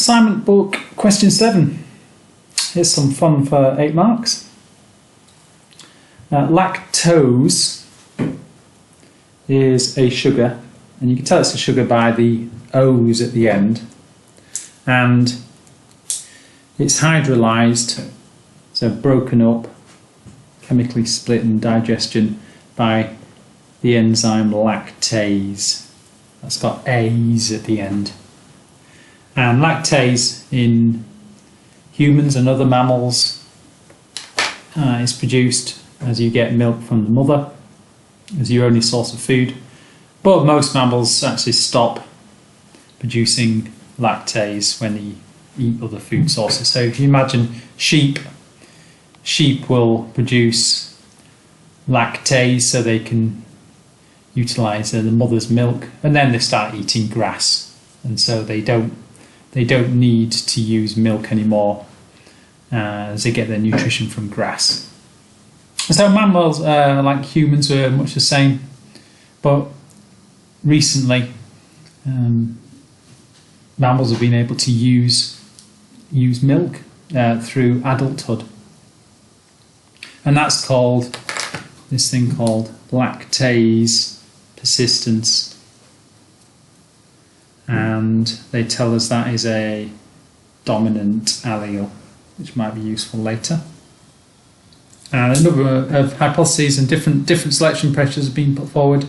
Assignment book question 7. Here's some fun for 8 marks. Lactose is a sugar, and you can tell it's a sugar by the O's at the end, and it's hydrolyzed, so broken up, chemically split in digestion by the enzyme lactase. That's got A's at the end. And lactase in humans and other mammals is produced as you get milk from the mother as your only source of food. But most mammals actually stop producing lactase when they eat other food sources. So if you imagine sheep will produce lactase so they can utilize the mother's milk, and then they start eating grass, and so they don't need to use milk anymore as they get their nutrition from grass. So mammals, like humans, are much the same, but recently mammals have been able to use milk through adulthood, and that's called this thing called lactase persistence. And they tell us that is a dominant allele, which might be useful later. And a number of hypotheses and different selection pressures have been put forward.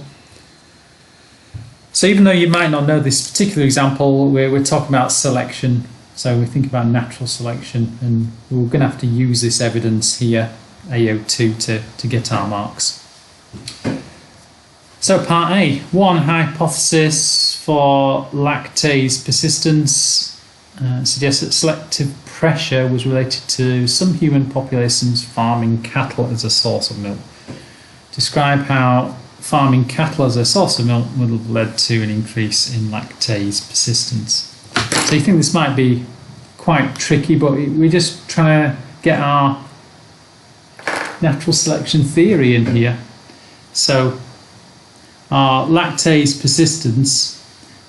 So even though you might not know this particular example, we're talking about selection. So we think about natural selection, and we're going to have to use this evidence here, AO2, to get our marks. So part A, one hypothesis for lactase persistence suggests that selective pressure was related to some human populations farming cattle as a source of milk. Describe how farming cattle as a source of milk would have led to an increase in lactase persistence. So you think this might be quite tricky, but we're just trying to get our natural selection theory in here. So our lactase persistence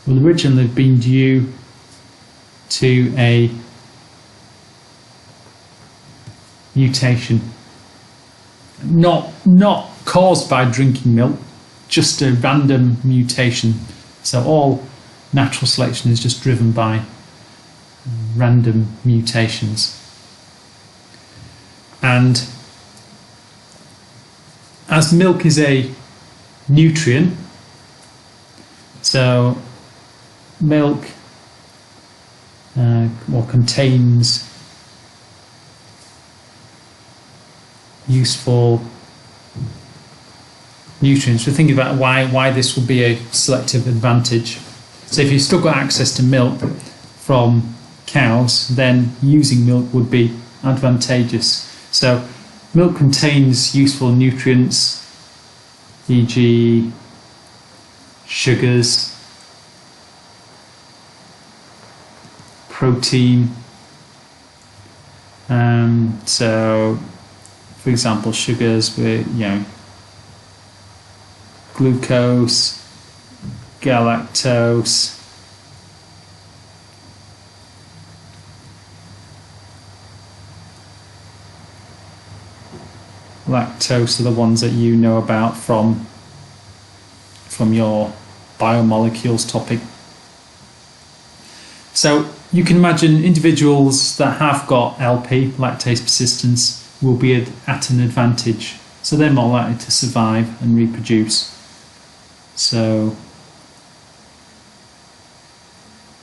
will originally have been due to a mutation, not caused by drinking milk, just a random mutation. So all natural selection is just driven by random mutations. And as milk is a nutrient, so milk contains useful nutrients. We're thinking about why this would be a selective advantage. So if you've still got access to milk from cows, then using milk would be advantageous. So milk contains useful nutrients, e.g. sugars, protein. So for example, sugars with glucose, galactose, lactose are the ones that you know about from your biomolecules topic. So you can imagine individuals that have got LP, lactase persistence, will be at an advantage. So they're more likely to survive and reproduce. So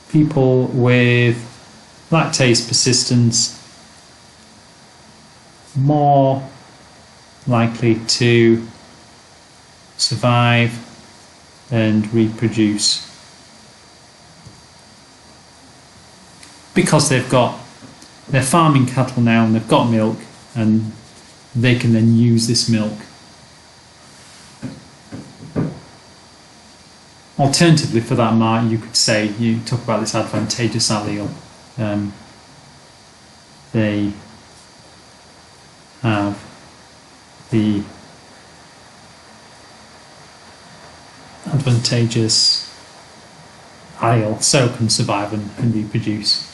people with lactase persistence more likely to survive and reproduce because they're farming cattle now and they've got milk, and they can then use this milk. Alternatively, for that mark, you could say, you talk about this advantageous allele. They have the advantageous allele, so can survive and reproduce.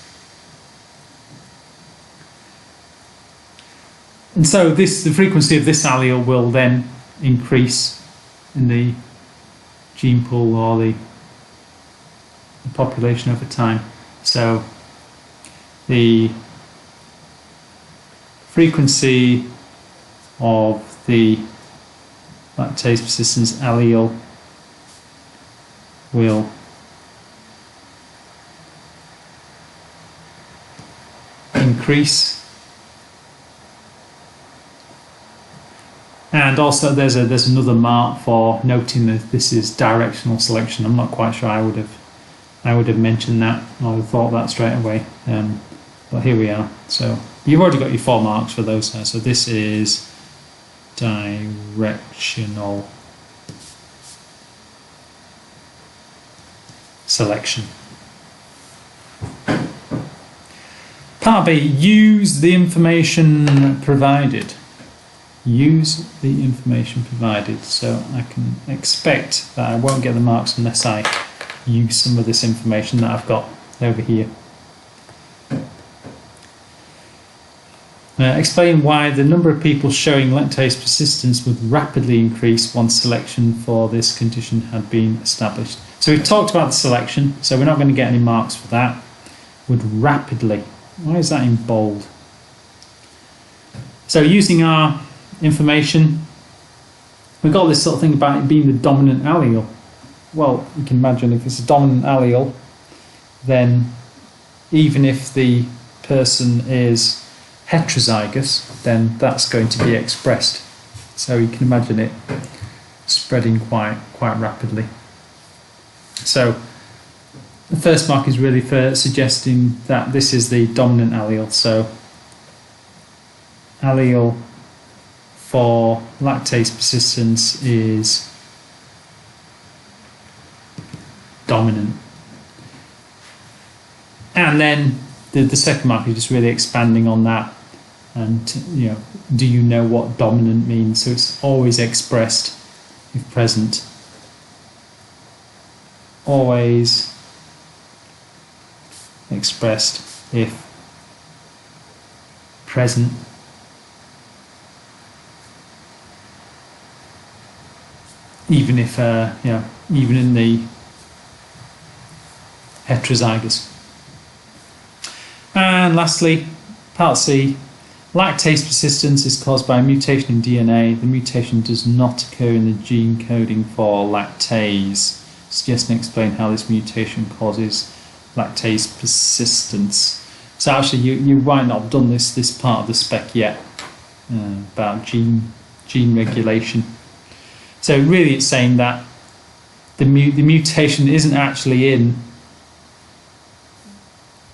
And so the frequency of this allele will then increase in the gene pool or the population over time. So the frequency of the lactase persistence allele will increase. And also there's another mark for noting that this is directional selection. I'm not quite sure I would have mentioned that, or have thought that straight away. But here we are. So you've already got your 4 marks for those there. So this is directional selection. Part B, use the information provided. Use the information provided. So I can expect that I won't get the marks unless I use some of this information that I've got over here. Explain why the number of people showing lactase persistence would rapidly increase once selection for this condition had been established. So we've talked about the selection, so we're not going to get any marks for that. Would rapidly. Why is that in bold? So using our information, we've got this sort of thing about it being the dominant allele. Well, you can imagine if it's a dominant allele, then even if the person is heterozygous, then that's going to be expressed. So you can imagine it spreading quite rapidly. So the first mark is really for suggesting that this is the dominant allele. So allele for lactase persistence is dominant. And then the second mark is just really expanding on that. And, you know, do you know what dominant means? So it's always expressed if present. Always expressed if present. Even if, you know, even in the heterozygous. And lastly, part C, lactase persistence is caused by a mutation in DNA. The mutation does not occur in the gene coding for lactase. Suggest and explain how this mutation causes lactase persistence. So actually you might not have done this part of the spec yet, about gene regulation. So really it's saying that the mutation isn't actually in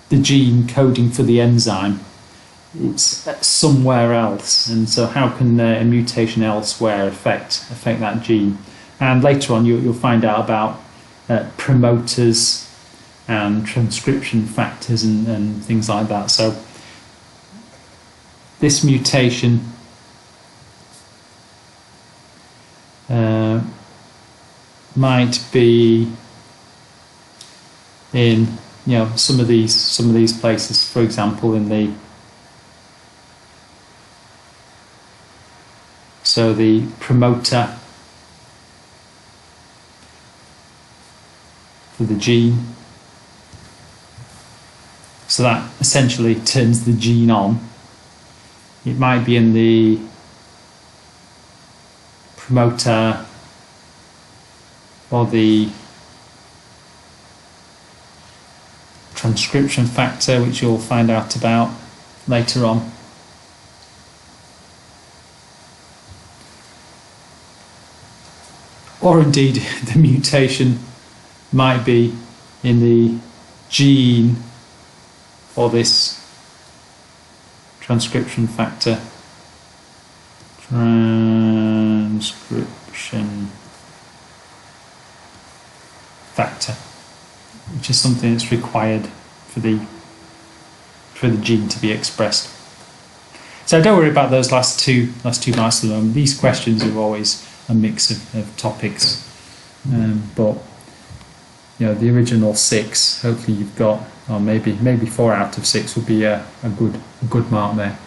the gene coding for the enzyme, it's somewhere else. And so how can a mutation elsewhere affect that gene? And later on you'll find out about promoters and transcription factors and things like that. So this mutation might be in, you know, some of these places. For example, in the promoter for the gene. So that essentially turns the gene on. It might be in the promoter or the transcription factor, which you'll find out about later on. Or indeed the mutation might be in the gene for this transcription factor. Transcription factor, which is something that's required for the gene to be expressed. So don't worry about those last two marks at the moment. These questions are always a mix of topics, but you know, the original 6, hopefully you've got, or maybe 4 out of 6 would be a good mark there.